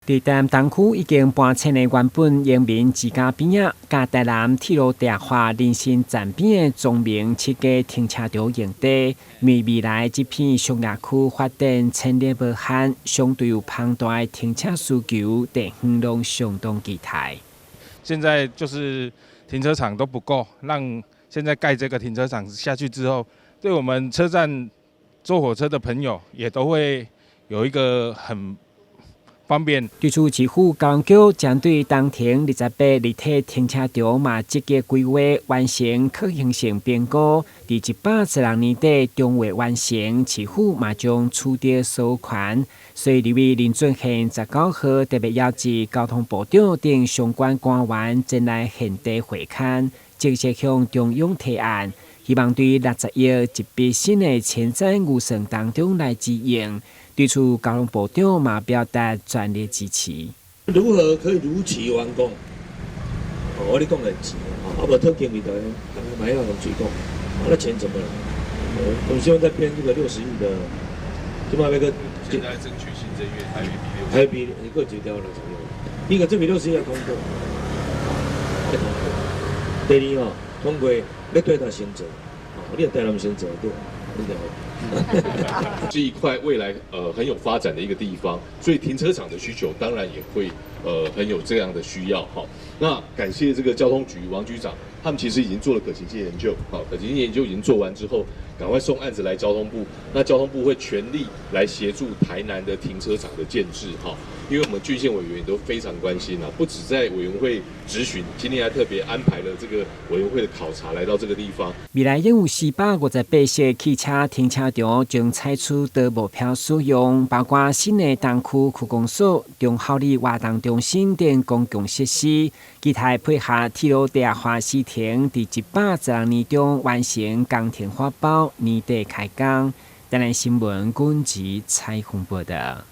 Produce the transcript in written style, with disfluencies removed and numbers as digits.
伫台南东区已经搬迁的原本永民之家边仔，甲台南铁路地下人行站边的庄明7家停车场用地，未来这片商业区发展潜力无限，相对有庞大的停车需求，地方拢相当期待。现在就是停车场都不够，让现在盖这个停车场下去之后，对我们车站坐火车的朋友也都会有一个很方便。对此，市府交通局针对东停28立体停车场嘛积极规划，完成可行性评估，伫116年底中月完成。市府嘛将取得所有权，所以入面林俊宪19号特别邀请交通部长等相关官员前来现地会勘，直接向中央提案，希望对60亿一笔新的前瞻预算当中来支援。对此，交通部长嘛表达全力支持。如何可以如期完工？我跟你讲很急啊，无特经费的，买要很追供，那钱怎么来？我们希望再编这个60亿的，起码那个现在争取行政院还比一个9条了左右。第一个，这笔60亿要通过，要通过。第二通过要对他先做，你要带他们先走对。是一块未来很有发展的一个地方，所以停车场的需求当然也会很有这样的需要。好，那感谢这个交通局王局长，他们其实已经做了可行性研究，好，可行性研究已经做完之后，赶快送案子来交通部，那交通部会全力来协助台南的停车场的建制，哈，因为我们郡县委员也都非常关心啊，不止在委员会质询，今天还特别安排了这个委员会的考察来到这个地方。未来拥有458些汽车停车场将采取多目标使用，包括新的东区区公所、中孝里活动中心等公共设施，期待配合铁路地下市停，伫116年中完成工程发包，年底开工。台南新闻阮吉采访报道。